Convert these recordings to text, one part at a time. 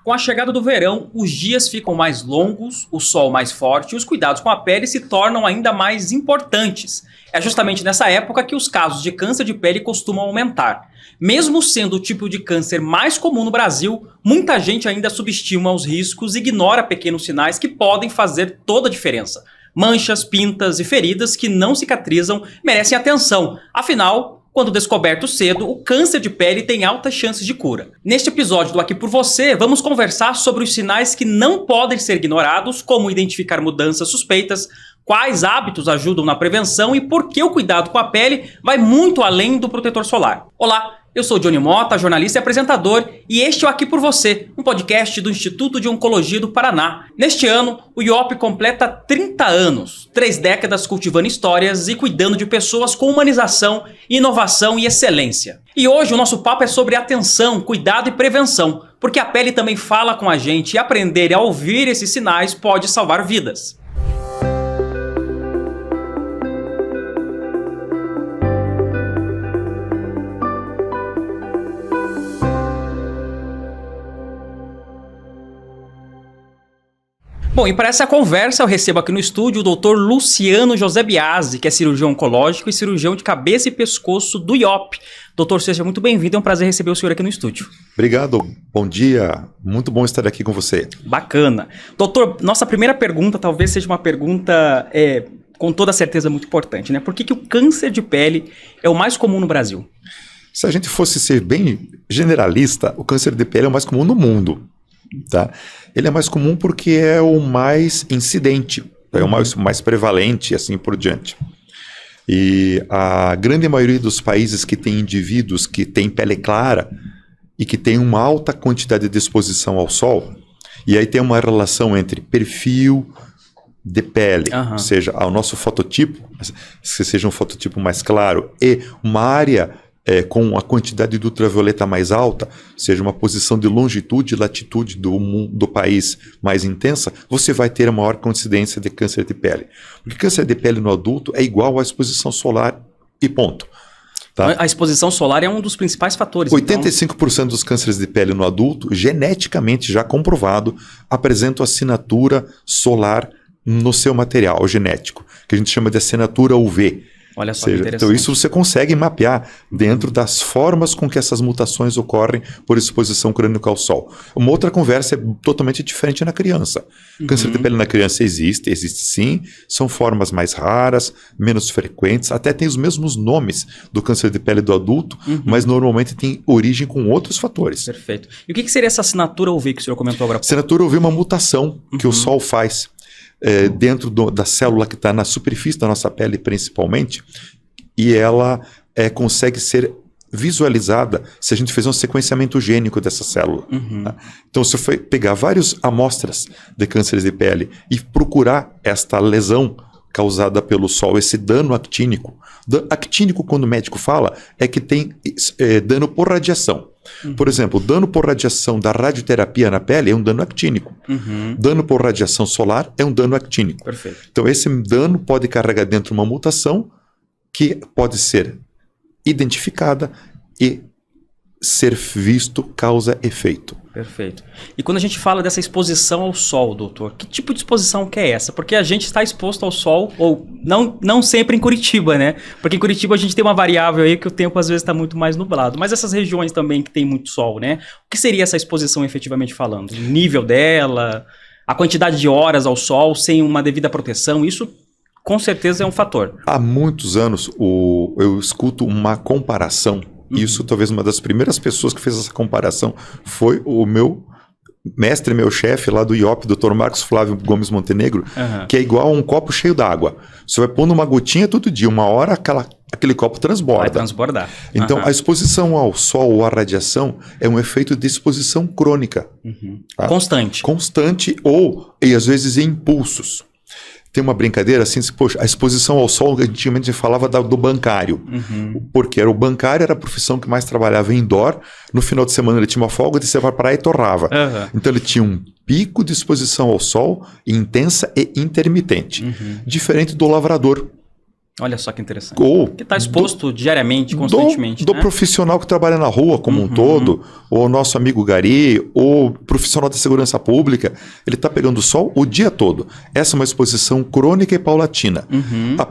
Com a chegada do verão, os dias ficam mais longos, o sol mais forte e os cuidados com a pele se tornam ainda mais importantes. É justamente nessa época que os casos de câncer de pele costumam aumentar. Mesmo sendo o tipo de câncer mais comum no Brasil, muita gente ainda subestima os riscos e ignora pequenos sinais que podem fazer toda a diferença. Manchas, pintas e feridas que não cicatrizam merecem atenção. Afinal, quando descoberto cedo, o câncer de pele tem altas chances de cura. Neste episódio do Aqui Por Você, vamos conversar sobre os sinais que não podem ser ignorados, como identificar mudanças suspeitas, quais hábitos ajudam na prevenção e por que o cuidado com a pele vai muito além do protetor solar. Olá, eu sou Johnny Mota, jornalista e apresentador, e este é o Aqui Por Você, um podcast do Instituto de Oncologia do Paraná. Neste ano, o IOP completa 30 anos, 3 décadas cultivando histórias e cuidando de pessoas com humanização, inovação e excelência. E hoje o nosso papo é sobre atenção, cuidado e prevenção, porque a pele também fala com a gente e aprender a ouvir esses sinais pode salvar vidas. Bom, e para essa conversa eu recebo aqui no estúdio o Dr. Luciano José Biasi, que é cirurgião oncológico e cirurgião de cabeça e pescoço do IOP. Doutor, seja muito bem-vindo, é um prazer receber o senhor aqui no estúdio. Obrigado, bom dia, muito bom estar aqui com você. Bacana. Doutor, nossa primeira pergunta talvez seja uma pergunta com toda certeza muito importante, né? Por que o câncer de pele é o mais comum no Brasil? Se a gente fosse ser bem generalista, o câncer de pele é o mais comum no mundo. Tá? Ele é mais comum porque é o mais incidente, é o mais prevalente e assim por diante. E a grande maioria dos países que tem indivíduos que têm pele clara e que tem uma alta quantidade de exposição ao sol, e aí tem uma relação entre perfil de pele, ou seja, ao nosso fototipo, se seja um fototipo mais claro, e uma área com a quantidade de ultravioleta mais alta, seja uma posição de longitude e latitude do país mais intensa, você vai ter a maior coincidência de câncer de pele. Porque câncer de pele no adulto é igual à exposição solar e ponto. Tá? A exposição solar é um dos principais fatores. 85% dos cânceres de pele no adulto, geneticamente já comprovado, apresentam assinatura solar no seu material genético, que a gente chama de assinatura UV. Olha só, interessante. Então isso você consegue mapear dentro das formas com que essas mutações ocorrem por exposição crônica ao sol. Uma outra conversa é totalmente diferente na criança. Câncer de pele na criança existe sim, são formas mais raras, menos frequentes, até tem os mesmos nomes do câncer de pele do adulto, mas normalmente tem origem com outros fatores. Perfeito. E o que seria essa assinatura UV que o senhor comentou agora? Assinatura UV é uma mutação que o sol faz dentro da célula que está na superfície da nossa pele principalmente, e ela consegue ser visualizada se a gente fizer um sequenciamento gênico dessa célula. Tá? Então, se eu pegar várias amostras de cânceres de pele e procurar esta lesão causada pelo sol, esse dano actínico. Actínico, quando o médico fala, é que tem dano por radiação. Por exemplo, dano por radiação da radioterapia na pele é um dano actínico. Dano por radiação solar é um dano actínico. Perfeito. Então esse dano pode carregar dentro uma mutação que pode ser identificada e ser visto causa-efeito. Perfeito. E quando a gente fala dessa exposição ao sol, doutor, que tipo de exposição que é essa? Porque a gente está exposto ao sol, ou não sempre em Curitiba, né? Porque em Curitiba a gente tem uma variável aí que o tempo às vezes está muito mais nublado. Mas essas regiões também que tem muito sol, né? O que seria essa exposição efetivamente falando? O nível dela, a quantidade de horas ao sol sem uma devida proteção, isso com certeza é um fator. Há muitos anos eu escuto uma comparação. Isso, talvez uma das primeiras pessoas que fez essa comparação foi o meu mestre, meu chefe lá do IOP, Dr. Marcos Flávio Gomes Montenegro, que é igual a um copo cheio d'água. Você vai pondo uma gotinha todo dia, uma hora aquele copo transborda. Vai transbordar. Então, a exposição ao sol ou à radiação é um efeito de exposição crônica. Tá? Constante. Constante e às vezes em impulsos. Tem uma brincadeira assim, poxa, a exposição ao sol, antigamente a gente falava do bancário, porque o bancário era a profissão que mais trabalhava indoor, no final de semana ele tinha uma folga, descia para a praia e torrava. Então ele tinha um pico de exposição ao sol intensa e intermitente, diferente do lavrador. Olha só que interessante. Ou que está exposto diariamente, constantemente. Do profissional que trabalha na rua como um todo, ou nosso amigo Gari, ou profissional da segurança pública, ele está pegando sol o dia todo. Essa é uma exposição crônica e paulatina.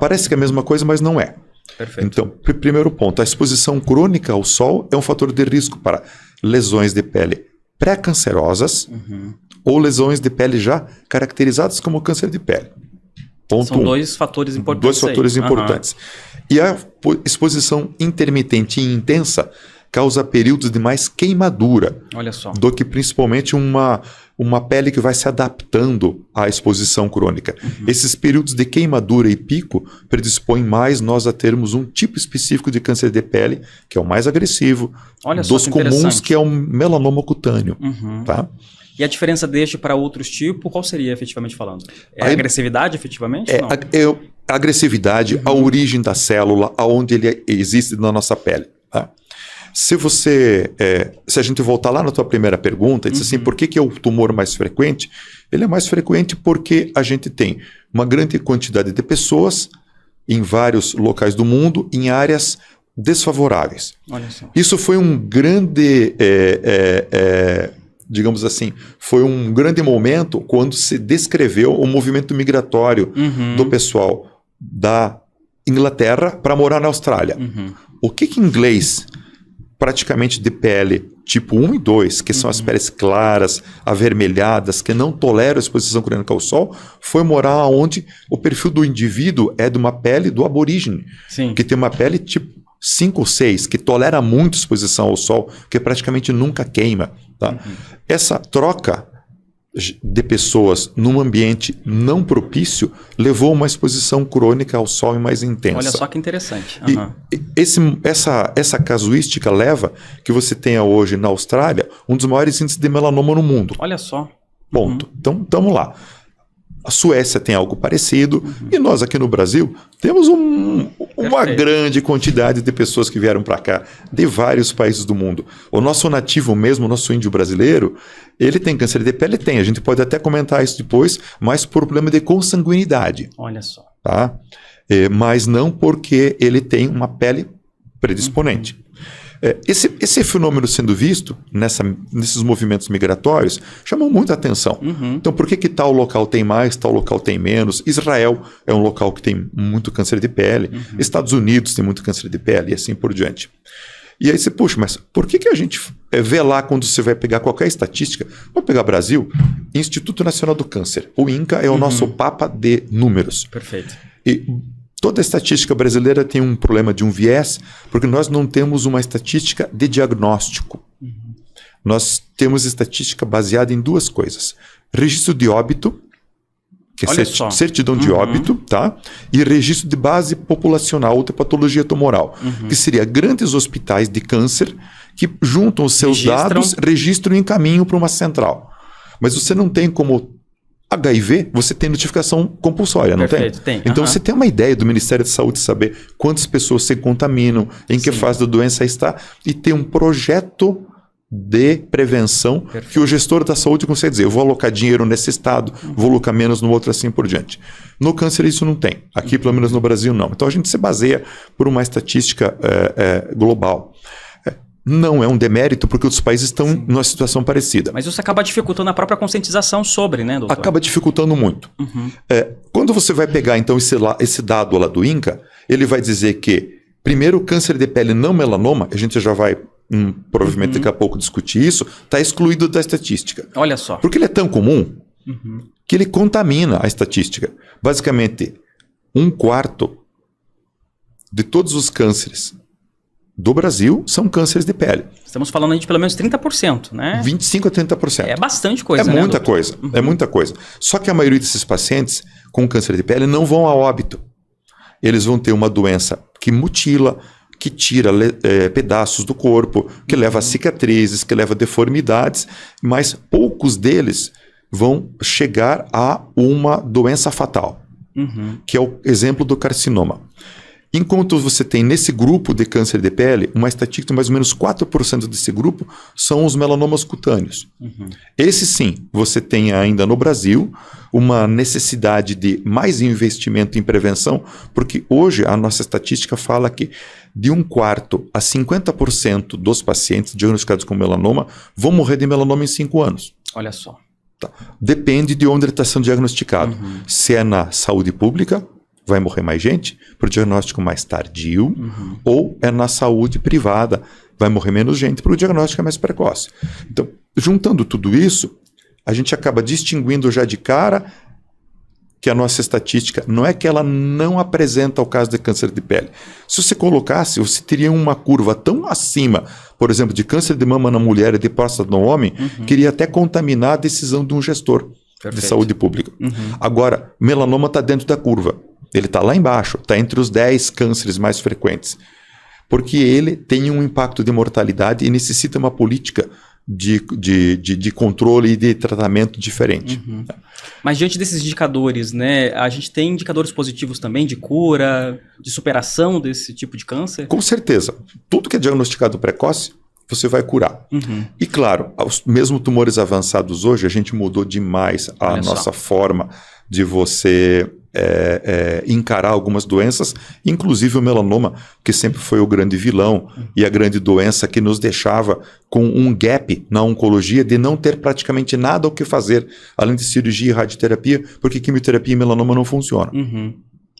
Parece que é a mesma coisa, mas não é. Perfeito. Então, primeiro ponto, a exposição crônica ao sol é um fator de risco para lesões de pele pré-cancerosas ou lesões de pele já caracterizadas como câncer de pele. Ponto São dois fatores importantes. Dois fatores importantes. E a exposição intermitente e intensa causa períodos de mais queimadura. Olha só. Do que principalmente uma pele que vai se adaptando à exposição crônica. Esses períodos de queimadura e pico predispõem mais nós a termos um tipo específico de câncer de pele, que é o mais agressivo, dos comuns, que é o melanoma cutâneo. Tá? E a diferença deste para outros tipos, qual seria efetivamente falando? É a agressividade efetivamente? A agressividade, a origem da célula, aonde ele existe na nossa pele. Tá? Se a gente voltar lá na tua primeira pergunta e dizer assim, por que é o tumor mais frequente? Ele é mais frequente porque a gente tem uma grande quantidade de pessoas em vários locais do mundo, em áreas desfavoráveis. Olha só. Isso foi um grande, digamos assim, foi um grande momento quando se descreveu o movimento migratório do pessoal da Inglaterra para morar na Austrália. O que em inglês praticamente de pele tipo 1 e 2, que são as peles claras, avermelhadas, que não toleram a exposição crônica ao sol, foi morar onde o perfil do indivíduo é de uma pele do aborígene, que tem uma pele tipo 5 ou 6, que tolera muito exposição ao sol, que praticamente nunca queima. Tá? Essa troca de pessoas num ambiente não propício levou a uma exposição crônica ao sol mais intensa. Olha só que interessante. Essa casuística leva que você tenha hoje na Austrália um dos maiores índices de melanoma no mundo. Olha só. Ponto. Então, vamos lá. A Suécia tem algo parecido e nós aqui no Brasil temos uma grande quantidade de pessoas que vieram para cá de vários países do mundo. O nosso nativo mesmo, o nosso índio brasileiro, ele tem câncer de pele? Tem. A gente pode até comentar isso depois, mas por problema de consanguinidade. Olha só. Tá? Mas não porque ele tem uma pele predisponente. Esse fenômeno sendo visto nesses movimentos migratórios chamou muita atenção. Então, por que tal local tem mais, tal local tem menos? Israel é um local que tem muito câncer de pele, Estados Unidos tem muito câncer de pele e assim por diante. E aí você, puxa, mas por que a gente vê lá quando você vai pegar qualquer estatística? Vamos pegar Brasil, Instituto Nacional do Câncer. O INCA é o nosso papa de números. Perfeito. E toda a estatística brasileira tem um problema de um viés, porque nós não temos uma estatística de diagnóstico. Nós temos estatística baseada em duas coisas. Registro de óbito, que é certidão de óbito, tá? E registro de base populacional ou de patologia tumoral, que seria grandes hospitais de câncer que juntam os seus dados, registram e encaminham para uma central. Mas você não tem como HIV, você tem notificação compulsória, não tem? Tem. Então você tem uma ideia do Ministério da Saúde saber quantas pessoas se contaminam, em que fase da doença está, e ter um projeto de prevenção que o gestor da saúde consegue dizer, eu vou alocar dinheiro nesse estado, vou alocar menos no outro, assim por diante. No câncer isso não tem. Aqui, pelo menos no Brasil, não. Então a gente se baseia por uma estatística global. Não é um demérito, porque outros países estão numa situação parecida. Mas isso acaba dificultando a própria conscientização sobre, né, doutor? Acaba dificultando muito. Quando você vai pegar, então, esse dado lá do INCA, ele vai dizer que, primeiro, o câncer de pele não melanoma, a gente já vai, provavelmente daqui a pouco, discutir isso, está excluído da estatística. Olha só. Porque ele é tão comum que ele contamina a estatística. Basicamente, 1/4 de todos os cânceres do Brasil são cânceres de pele. Estamos falando aí de pelo menos 30%, né? 25% a 30%. É bastante coisa, né? É muita coisa, é muita coisa. Só que a maioria desses pacientes com câncer de pele não vão a óbito. Eles vão ter uma doença que mutila, que tira pedaços do corpo, que leva a cicatrizes, que leva a deformidades, mas poucos deles vão chegar a uma doença fatal, que é o exemplo do carcinoma. Enquanto você tem nesse grupo de câncer de pele, uma estatística de mais ou menos 4% desse grupo são os melanomas cutâneos. Esse sim, você tem ainda no Brasil uma necessidade de mais investimento em prevenção, porque hoje a nossa estatística fala que de 1/4 a 50% dos pacientes diagnosticados com melanoma vão morrer de melanoma em 5 anos. Olha só. Tá. Depende de onde ele está sendo diagnosticado. Se é na saúde pública, vai morrer mais gente, para o diagnóstico mais tardio, ou é na saúde privada, vai morrer menos gente, para o diagnóstico mais precoce. Então, juntando tudo isso, a gente acaba distinguindo já de cara que a nossa estatística não é que ela não apresenta o caso de câncer de pele. Se você colocasse, você teria uma curva tão acima, por exemplo, de câncer de mama na mulher e de próstata no homem, que iria até contaminar a decisão de um gestor de saúde pública. Agora, melanoma está dentro da curva. Ele está lá embaixo, está entre os 10 cânceres mais frequentes. Porque ele tem um impacto de mortalidade e necessita uma política de controle e de tratamento diferente. Mas diante desses indicadores, né, a gente tem indicadores positivos também de cura, de superação desse tipo de câncer? Com certeza. Tudo que é diagnosticado precoce, você vai curar. E claro, mesmo tumores avançados hoje, a gente mudou demais a nossa forma de você encarar algumas doenças, inclusive o melanoma, que sempre foi o grande vilão e a grande doença que nos deixava com um gap na oncologia de não ter praticamente nada o que fazer, além de cirurgia e radioterapia, porque quimioterapia e melanoma não funcionam.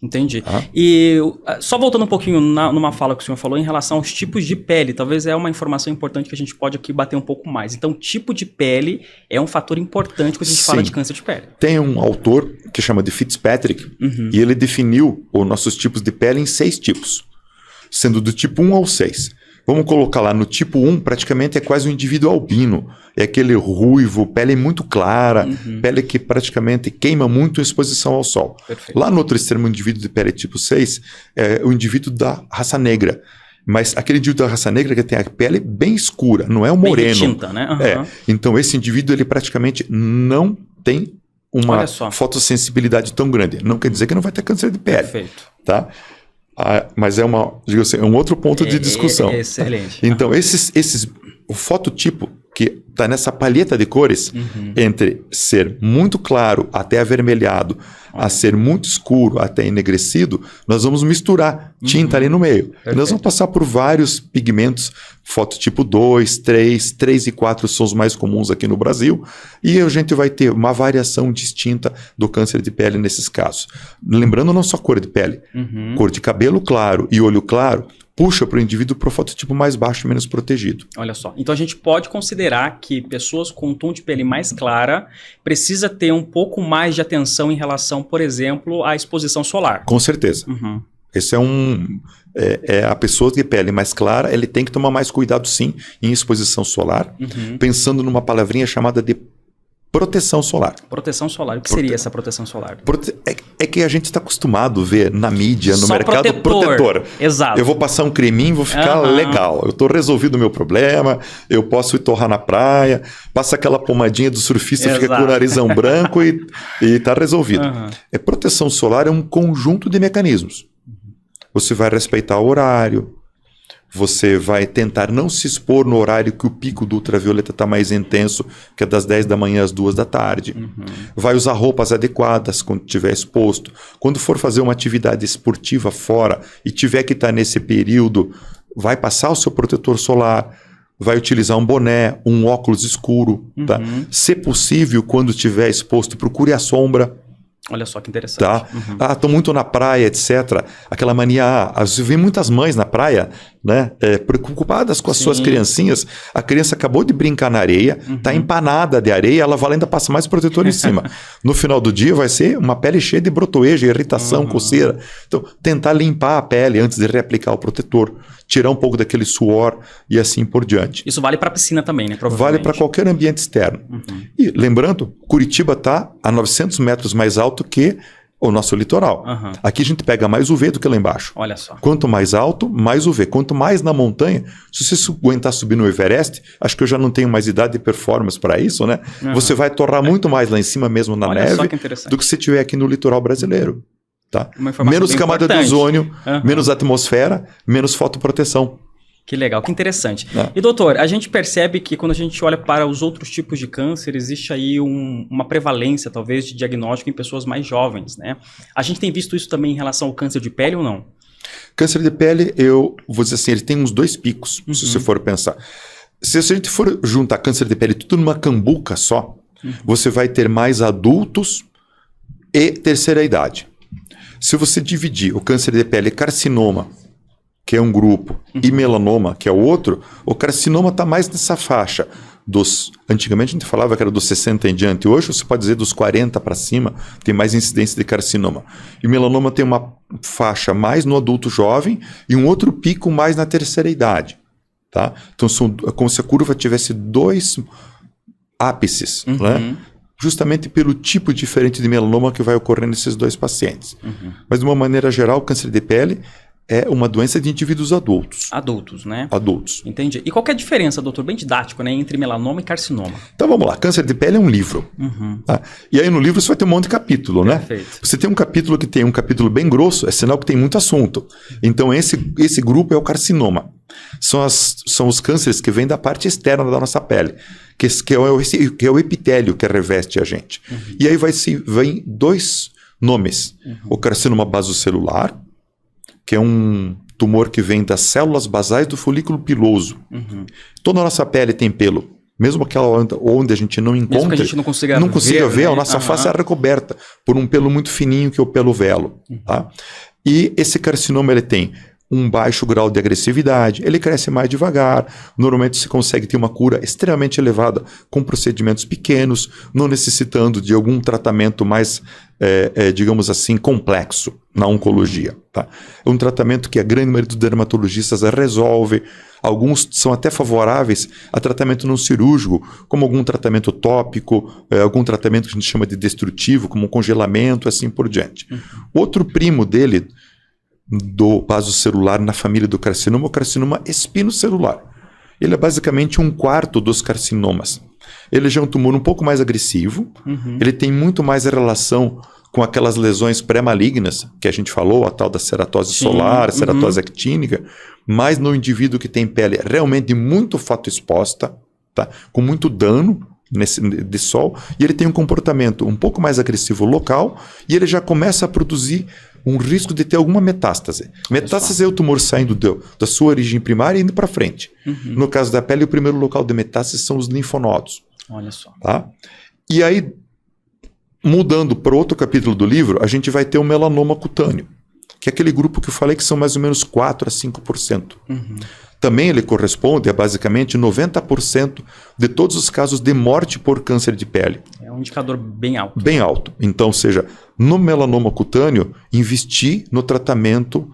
Entendi. E só voltando um pouquinho numa fala que o senhor falou em relação aos tipos de pele, talvez é uma informação importante que a gente pode aqui bater um pouco mais. Então, tipo de pele é um fator importante quando a gente fala de câncer de pele. Tem um autor que chama de Fitzpatrick, e ele definiu os nossos tipos de pele em 6 tipos, sendo do tipo 1 ao 6. Vamos colocar lá no tipo 1, praticamente é quase um indivíduo albino. É aquele ruivo, pele muito clara, pele que praticamente queima muito em exposição ao sol. Perfeito. Lá no outro extremo, o indivíduo de pele tipo 6 é o indivíduo da raça negra. Mas aquele indivíduo da raça negra que tem a pele bem escura, não é um moreno. Bem retinta, né? Então esse indivíduo ele praticamente não tem uma fotossensibilidade tão grande. Não quer dizer que não vai ter câncer de pele. Perfeito. Tá? Mas é um outro ponto de discussão. Excelente. Então, o fototipo que está nessa palheta de cores, entre ser muito claro até avermelhado, a ser muito escuro até enegrecido, nós vamos misturar tinta ali no meio. E nós vamos passar por vários pigmentos, fototipo 2, 3 e 4 são os mais comuns aqui no Brasil, e a gente vai ter uma variação distinta do câncer de pele nesses casos. Lembrando, não só cor de pele, cor de cabelo claro e olho claro, puxa para o indivíduo para o fototipo mais baixo, menos protegido. Olha só, então a gente pode considerar que pessoas com um tom de pele mais clara precisa ter um pouco mais de atenção em relação, por exemplo, à exposição solar. Com certeza. Esse a pessoa de pele mais clara, ele tem que tomar mais cuidado sim em exposição solar, pensando numa palavrinha chamada de proteção solar. Proteção solar. O que seria essa proteção solar? É que a gente está acostumado a ver na mídia, no só mercado, protetor. Exato. Eu vou passar um creminho, vou ficar legal. Eu estou resolvido o meu problema, eu posso ir torrar na praia, passa aquela pomadinha do surfista, fica com o narizão branco e está resolvido. Proteção solar é um conjunto de mecanismos. Você vai respeitar o horário, você vai tentar não se expor no horário que o pico do ultravioleta está mais intenso, que é das 10 da manhã às 2 da tarde. Vai usar roupas adequadas quando estiver exposto. Quando for fazer uma atividade esportiva fora e tiver que estar nesse período, vai passar o seu protetor solar, vai utilizar um boné, um óculos escuro. Tá? Se possível, quando estiver exposto, procure a sombra. Olha só que interessante. Tá? Estou muito na praia, etc. Aquela mania, eu vi muitas mães na praia, né, preocupadas com as suas criancinhas. A criança acabou de brincar na areia, está empanada de areia, ela vai ainda passa mais protetor em cima. No final do dia vai ser uma pele cheia de brotoeja, irritação, coceira. Então, tentar limpar a pele antes de reaplicar o protetor, tirar um pouco daquele suor e assim por diante. Isso vale para a piscina também, né? Vale para qualquer ambiente externo. E lembrando, Curitiba está a 900 metros mais alto que o nosso litoral. Aqui a gente pega mais UV do que lá embaixo. Olha só. Quanto mais alto, mais UV. Quanto mais na montanha, se você aguentar subir no Everest, acho que eu já não tenho mais idade e performance para isso, né? Você vai torrar muito mais lá em cima mesmo na neve do que se tiver aqui no litoral brasileiro. Tá? Uma informação Menos bem camada de importante. ozônio, Aham. menos atmosfera, menos fotoproteção. Que legal, que interessante. É. E doutor, a gente percebe que quando a gente olha para os outros tipos de câncer, existe aí uma prevalência, talvez, de diagnóstico em pessoas mais jovens, né? A gente tem visto isso também em relação ao câncer de pele ou não? Câncer de pele, eu vou dizer assim, ele tem uns 2 picos, se você for pensar. Se a gente for juntar câncer de pele tudo numa cambuca só, você vai ter mais adultos e terceira idade. Se você dividir o câncer de pele carcinoma, que é um grupo, e melanoma, que é o outro, o carcinoma está mais nessa faixa antigamente a gente falava que era dos 60 em diante, hoje você pode dizer dos 40 para cima, tem mais incidência de carcinoma. E o melanoma tem uma faixa mais no adulto jovem e um outro pico mais na terceira idade. Tá? Então, como se a curva tivesse 2 ápices, né? Justamente pelo tipo diferente de melanoma que vai ocorrer nesses 2 pacientes. Mas, de uma maneira geral, o câncer de pele é uma doença de indivíduos adultos. Adultos, né? Adultos. Entendi. E qual que é a diferença, doutor, bem didático, né, entre melanoma e carcinoma? Então vamos lá, câncer de pele é um livro. Tá? E aí no livro você vai ter um monte de capítulo, né? Perfeito. Você tem um capítulo que tem um capítulo bem grosso, é sinal que tem muito assunto. Então esse grupo é o carcinoma. São os cânceres que vêm da parte externa da nossa pele, que é o epitélio que reveste a gente. E aí vem 2 nomes. O carcinoma basocelular, que é um tumor que vem das células basais do folículo piloso. Toda a nossa pele tem pelo. Mesmo aquela onde a gente não encontra, mesmo que a gente não consiga ver, né? né? A nossa face é recoberta por um pelo muito fininho, que é o pelo velo. Tá? E esse carcinoma ele tem um baixo grau de agressividade, ele cresce mais devagar, normalmente se consegue ter uma cura extremamente elevada com procedimentos pequenos, não necessitando de algum tratamento mais, digamos assim, complexo na oncologia. Tá? É um tratamento que a grande maioria dos dermatologistas resolve, alguns são até favoráveis a tratamento não cirúrgico, como algum tratamento tópico, algum tratamento que a gente chama de destrutivo, como um congelamento, assim por diante. Outro primo dele, do basocelular na família do carcinoma, o carcinoma espinocelular. Ele é basicamente 1/4 dos carcinomas. Ele já é um tumor um pouco mais agressivo, ele tem muito mais relação com aquelas lesões pré-malignas, que a gente falou, a tal da ceratose solar, ceratose actínica, mas no indivíduo que tem pele realmente muito fotoexposta, tá? Com muito dano de sol, e ele tem um comportamento um pouco mais agressivo local, e ele já começa a produzir um risco de ter alguma metástase. Metástase é o tumor saindo da sua origem primária e indo para frente. No caso da pele, o primeiro local de metástase são os linfonodos. Olha só. Tá? E aí, mudando para outro capítulo do livro, a gente vai ter o melanoma cutâneo, que é aquele grupo que eu falei que são mais ou menos 4 a 5%. Também ele corresponde a basicamente 90% de todos os casos de morte por câncer de pele. É um indicador bem alto. Bem alto. Então, ou seja, no melanoma cutâneo, investir no tratamento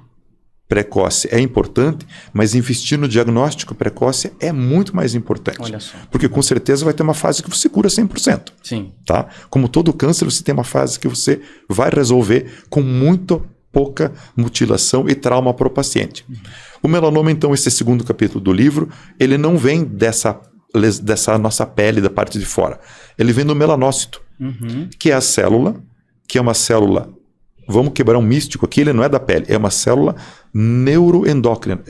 precoce é importante, mas investir no diagnóstico precoce é muito mais importante. Olha só. Porque com certeza vai ter uma fase que você cura 100%. Sim. Tá? Como todo câncer, você tem uma fase que você vai resolver com muito pouca mutilação e trauma para o paciente. O melanoma, então, esse segundo capítulo do livro, ele não vem dessa nossa pele da parte de fora. Ele vem do melanócito, que é a célula, que é uma célula, vamos quebrar um místico aqui, ele não é da pele, é uma célula neuroendócrina,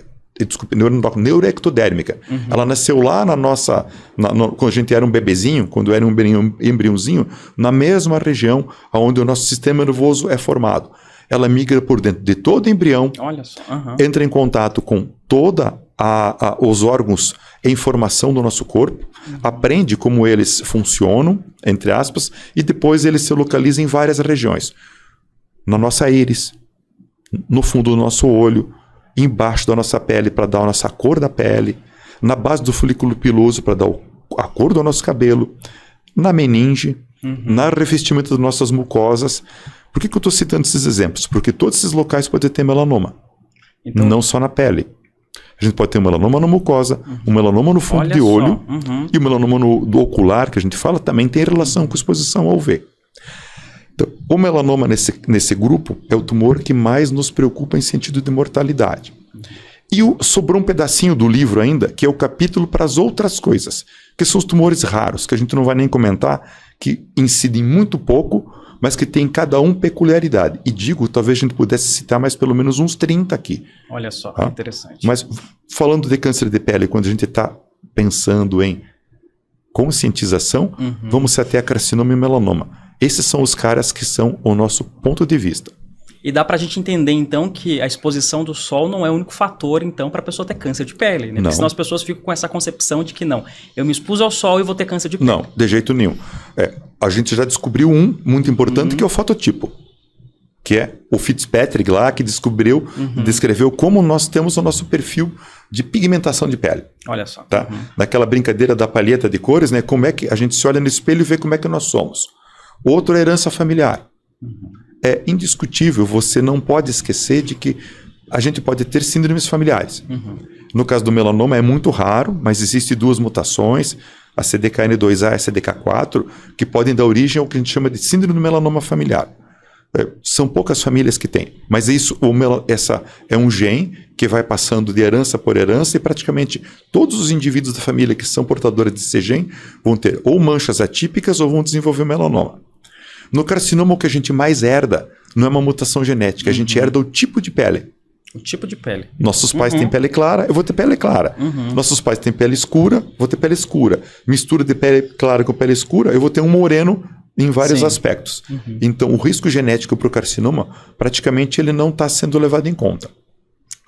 neuroectodérmica. Ela nasceu lá na nossa, quando a gente era um bebezinho, quando era um embriãozinho, na mesma região onde o nosso sistema nervoso é formado. Ela migra por dentro de todo embrião, Olha só. entra em contato com toda os órgãos em formação do nosso corpo, aprende como eles funcionam, entre aspas, e depois ele se localiza em várias regiões. Na nossa íris, no fundo do nosso olho, embaixo da nossa pele para dar a nossa cor da pele, na base do folículo piloso para dar a cor do nosso cabelo, na meninge, no revestimento das nossas mucosas. Por que eu estou citando esses exemplos? Porque todos esses locais podem ter melanoma, então, não só na pele. A gente pode ter um melanoma na mucosa, um melanoma no fundo de olho, e o melanoma do ocular, que a gente fala, também tem relação com exposição ao UV. Então, o melanoma nesse grupo é o tumor que mais nos preocupa em sentido de mortalidade. E sobrou um pedacinho do livro ainda, que é o capítulo para as outras coisas, que são os tumores raros, que a gente não vai nem comentar, que incidem muito pouco, mas que tem cada um peculiaridade. E digo, talvez a gente pudesse citar mais pelo menos uns 30 aqui. Olha só, tá? Interessante. Mas falando de câncer de pele, quando a gente está pensando em conscientização, vamos até a carcinoma e melanoma. Esses são os caras que são o nosso ponto de vista. E dá pra gente entender, então, que a exposição do sol não é o único fator, então, pra pessoa ter câncer de pele, né? Porque senão as pessoas ficam com essa concepção de que não, eu me expus ao sol e vou ter câncer de pele. Não, de jeito nenhum. A gente já descobriu um muito importante, que é o fototipo. Que é o Fitzpatrick lá, que descreveu como nós temos o nosso perfil de pigmentação de pele. Olha só. Tá? Naquela brincadeira da palheta de cores, né? Como é que a gente se olha no espelho e vê como é que nós somos. Outro é a herança familiar. É indiscutível, você não pode esquecer de que a gente pode ter síndromes familiares. No caso do melanoma é muito raro, mas existem 2 mutações, a CDKN2A e a CDK4, que podem dar origem ao que a gente chama de síndrome do melanoma familiar. São poucas famílias que têm, mas essa é um gene que vai passando de herança por herança e praticamente todos os indivíduos da família que são portadores desse gene vão ter ou manchas atípicas ou vão desenvolver melanoma. No carcinoma, o que a gente mais herda não é uma mutação genética, a gente herda o tipo de pele. O tipo de pele. Nossos pais têm pele clara, eu vou ter pele clara. Nossos pais têm pele escura, vou ter pele escura. Mistura de pele clara com pele escura, eu vou ter um moreno em vários aspectos. Então, o risco genético para o carcinoma, praticamente ele não está sendo levado em conta.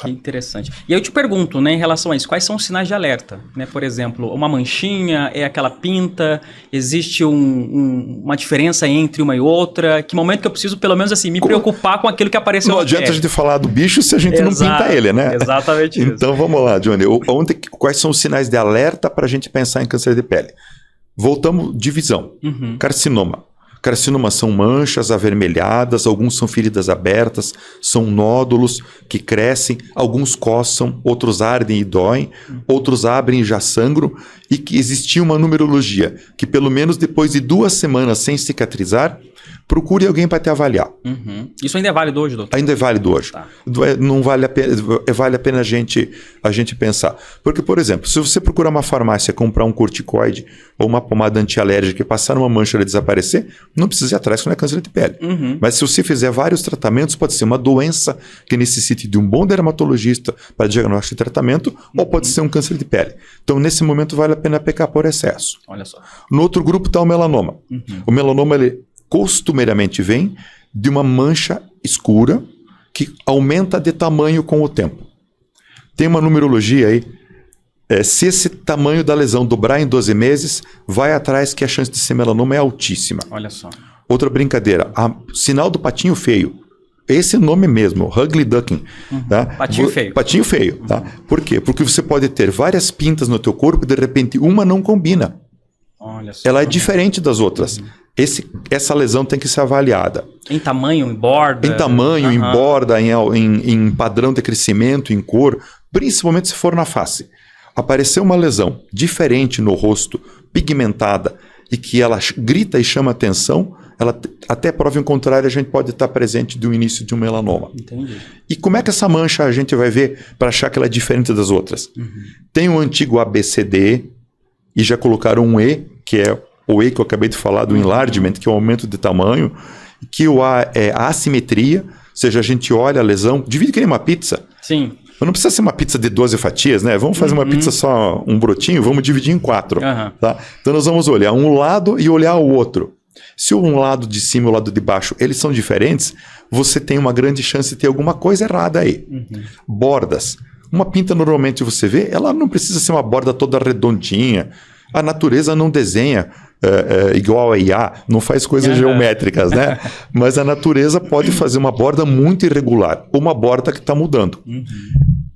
Que interessante. E eu te pergunto, né, em relação a isso, quais são os sinais de alerta? Né? Por exemplo, uma manchinha, é aquela pinta, existe uma diferença entre uma e outra? Que momento que eu preciso, pelo menos assim, me preocupar com aquilo que apareceu? Não adianta a gente falar do bicho se a gente não pinta ele, né? Exatamente isso. Então vamos lá, Johnny. Quais são os sinais de alerta para a gente pensar em câncer de pele? Voltamos, divisão. Carcinoma. Carcinomas são manchas avermelhadas, alguns são feridas abertas, são nódulos que crescem, alguns coçam, outros ardem e doem, outros abrem e já sangram, e que existia uma numerologia que pelo menos depois de 2 semanas sem cicatrizar, procure alguém para te avaliar. Isso ainda é válido hoje, doutor? Ainda é válido hoje. Tá. Não vale a pena, vale a pena a gente pensar. Porque, por exemplo, se você procurar uma farmácia comprar um corticoide ou uma pomada antialérgica e passar uma mancha e desaparecer, não precisa ir atrás que não é câncer de pele. Mas se você fizer vários tratamentos, pode ser uma doença que necessite de um bom dermatologista para diagnóstico e tratamento, ou pode ser um câncer de pele. Então, nesse momento, vale a pena pecar por excesso. Olha só. No outro grupo está o melanoma. O melanoma, ele costumeiramente vem de uma mancha escura que aumenta de tamanho com o tempo. Tem uma numerologia aí, se esse tamanho da lesão dobrar em 12 meses, vai atrás que a chance de ser melanoma é altíssima. Olha só. Outra brincadeira, sinal do patinho feio. Esse nome mesmo, ugly duckling. Tá? Patinho feio. Patinho feio. Tá? Por quê? Porque você pode ter várias pintas no teu corpo e de repente uma não combina. Olha só. Ela é diferente das outras. Essa lesão tem que ser avaliada. Em tamanho, em borda? Em tamanho, em borda, em padrão de crescimento, em cor, principalmente se for na face. Apareceu uma lesão diferente no rosto, pigmentada, e que ela grita e chama atenção, ela, até prova em contrário, a gente pode estar presente do início de um melanoma. Entendi. E como é que essa mancha a gente vai ver para achar que ela é diferente das outras? Tem o antigo ABCD, e já colocaram um E, que é o E que eu acabei de falar, do enlargement, que é o aumento de tamanho, que o A é a assimetria, ou seja, a gente olha a lesão, divide que nem uma pizza. Sim. Mas não precisa ser uma pizza de 12 fatias, né? Vamos fazer uma pizza só um brotinho, vamos dividir em 4. Tá? Então nós vamos olhar um lado e olhar o outro. Se um lado de cima e o lado de baixo, eles são diferentes, você tem uma grande chance de ter alguma coisa errada aí. Bordas. Uma pinta normalmente você vê, ela não precisa ser uma borda toda redondinha. A natureza não desenha igual a IA, não faz coisas geométricas, né? Mas a natureza pode fazer uma borda muito irregular, ou uma borda que está mudando.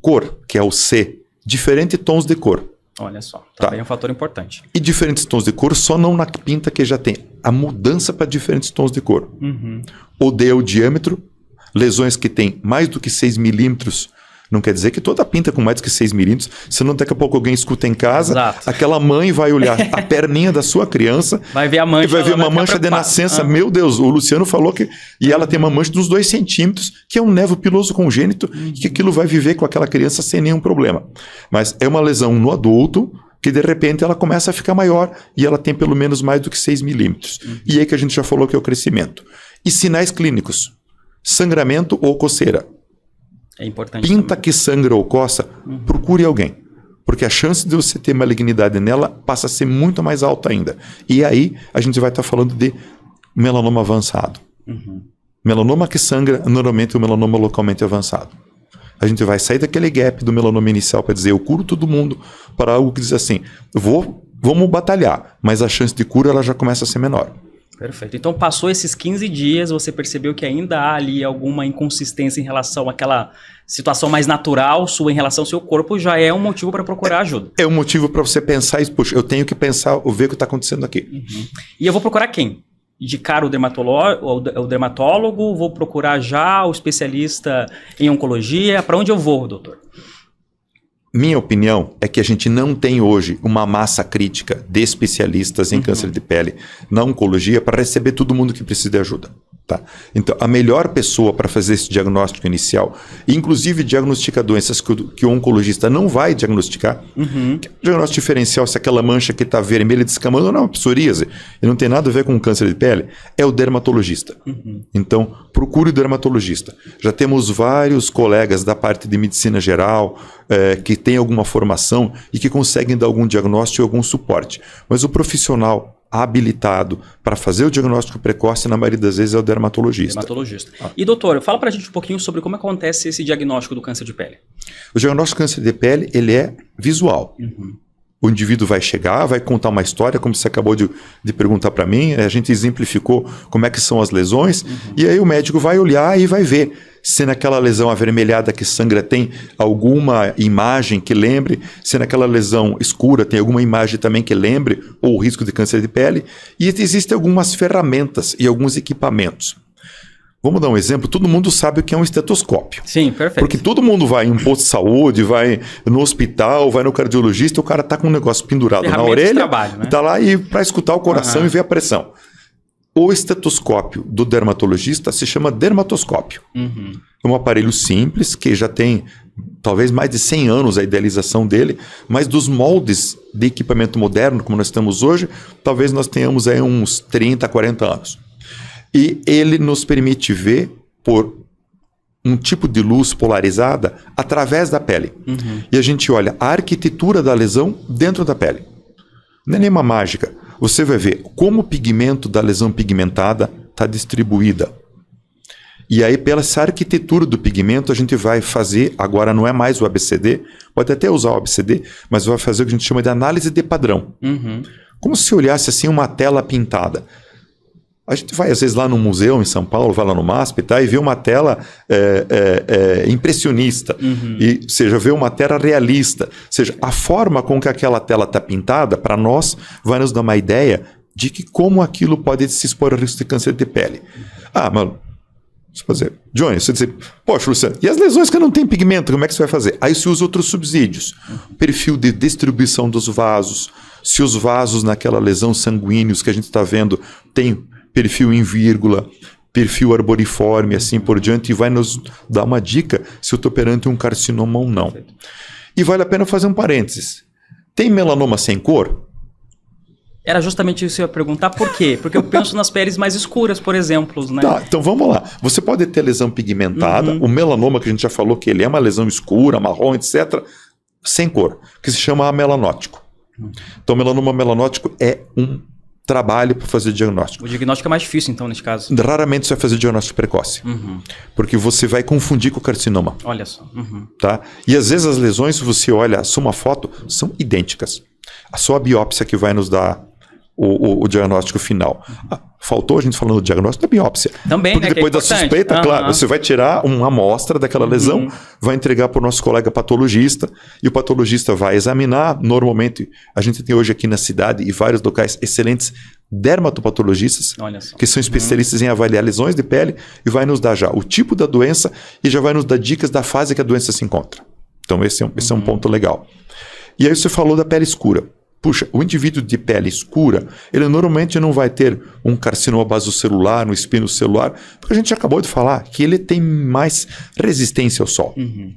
Cor, que é o C, diferentes tons de cor. Olha só, também é um fator importante. E diferentes tons de cor, só não na pinta que já tem. A mudança para diferentes tons de cor. O D é o diâmetro, lesões que têm mais do que 6 milímetros. Não quer dizer que toda pinta com mais do que 6 milímetros, senão daqui a pouco alguém escuta em casa, aquela mãe vai olhar a perninha da sua criança, vai ver a mancha, e vai ver uma mancha de nascença. Meu Deus, o Luciano falou que... E ela tem uma mancha de uns 2 centímetros, que é um nervo piloso congênito, que aquilo vai viver com aquela criança sem nenhum problema. Mas é uma lesão no adulto, que de repente ela começa a ficar maior e ela tem pelo menos mais do que 6 milímetros. E aí que a gente já falou que é o crescimento. E sinais clínicos, sangramento ou coceira. É importante. Pinta também. que sangra ou coça, procure alguém. Porque a chance de você ter malignidade nela passa a ser muito mais alta ainda. E aí a gente vai estar falando de melanoma avançado. Melanoma que sangra, normalmente o melanoma localmente avançado. A gente vai sair daquele gap do melanoma inicial para dizer eu curo todo mundo, para algo que diz assim, vamos batalhar, mas a chance de cura ela já começa a ser menor. Perfeito. Então passou esses 15 dias, você percebeu que ainda há ali alguma inconsistência em relação àquela situação mais natural sua em relação ao seu corpo, já é um motivo para procurar ajuda. É um motivo para você pensar e, puxa, eu tenho que pensar, ver o que está acontecendo aqui. E eu vou procurar quem? Indicar o dermatólogo, vou procurar já o especialista em oncologia, para onde eu vou, doutor? Minha opinião é que a gente não tem hoje uma massa crítica de especialistas em câncer de pele na oncologia para receber todo mundo que precisa de ajuda. Tá? Então, a melhor pessoa para fazer esse diagnóstico inicial, inclusive diagnosticar doenças que o oncologista não vai diagnosticar, diagnóstico diferencial, se aquela mancha que está vermelha descamando não é uma psoríase, e não tem nada a ver com câncer de pele, é o dermatologista. Então, procure o dermatologista. Já temos vários colegas da parte de medicina geral que têm alguma formação e que conseguem dar algum diagnóstico e algum suporte. Mas o profissional habilitado para fazer o diagnóstico precoce, na maioria das vezes, é o dermatologista. E doutor, fala pra gente um pouquinho sobre como acontece esse diagnóstico do câncer de pele. O diagnóstico do câncer de pele, ele é visual. O indivíduo vai chegar, vai contar uma história, como você acabou de perguntar para mim, a gente exemplificou como é que são as lesões, e aí o médico vai olhar e vai ver se naquela lesão avermelhada que sangra tem alguma imagem que lembre, se naquela lesão escura tem alguma imagem também que lembre, ou o risco de câncer de pele, e existem algumas ferramentas e alguns equipamentos. Vamos dar um exemplo, todo mundo sabe o que é um estetoscópio. Sim, perfeito. Porque todo mundo vai em um posto de saúde, vai no hospital, vai no cardiologista, o cara tá com um negócio pendurado na orelha, trabalho, né? Tá lá para escutar o coração e ver a pressão. O estetoscópio do dermatologista se chama dermatoscópio. É um aparelho simples que já tem talvez mais de 100 anos a idealização dele, mas dos moldes de equipamento moderno, como nós estamos hoje, talvez nós tenhamos aí uns 30, 40 anos. E ele nos permite ver por um tipo de luz polarizada através da pele. E a gente olha a arquitetura da lesão dentro da pele. Não é nenhuma mágica. Você vai ver como o pigmento da lesão pigmentada está distribuída. E aí, pela essa arquitetura do pigmento, a gente vai fazer, agora não é mais o ABCD, pode até usar o ABCD, mas vai fazer o que a gente chama de análise de padrão. Como se olhasse assim uma tela pintada. A gente vai, às vezes, lá no museu em São Paulo, vai lá no MASP, tá, e vê uma tela impressionista, e, ou seja, vê uma tela realista. Ou seja, a forma com que aquela tela está pintada, para nós, vai nos dar uma ideia de que como aquilo pode se expor ao risco de câncer de pele. Ah, mano, deixa eu fazer. Johnny, você diz, poxa, Luciano, e as lesões que não tem pigmento, como é que você vai fazer? Aí se usa outros subsídios. Perfil de distribuição dos vasos, se os vasos naquela lesão sanguíneos que a gente está vendo tem perfil em vírgula, perfil arboriforme, assim por diante, e vai nos dar uma dica se eu estou perante um carcinoma ou não. E vale a pena fazer um parênteses. Tem melanoma sem cor? Era justamente isso que eu ia perguntar. Por quê? Porque eu penso nas peles mais escuras, por exemplo. Né? Tá, então vamos lá. Você pode ter lesão pigmentada, o melanoma que a gente já falou que ele é uma lesão escura, marrom, etc., sem cor, que se chama amelanótico. Então, melanoma melanótico é um trabalho para fazer diagnóstico. O diagnóstico é mais difícil, então, nesse caso. Raramente você vai fazer diagnóstico precoce. Porque você vai confundir com o carcinoma. Olha só. Tá? E às vezes as lesões, se você olha a sua foto, são idênticas. Só a biópsia que vai nos dar o diagnóstico final. Faltou a gente falando do diagnóstico da biópsia. Também, porque né, depois que é da suspeita, claro, você vai tirar uma amostra daquela lesão, vai entregar para o nosso colega patologista, e o patologista vai examinar. Normalmente, a gente tem hoje aqui na cidade e vários locais excelentes dermatopatologistas, que são especialistas em avaliar lesões de pele, e vai nos dar já o tipo da doença e já vai nos dar dicas da fase que a doença se encontra. Então esse é um ponto legal. E aí você falou da pele escura. Puxa, o indivíduo de pele escura, ele normalmente não vai ter um carcinoma basocelular, um espino celular, porque a gente acabou de falar que ele tem mais resistência ao sol.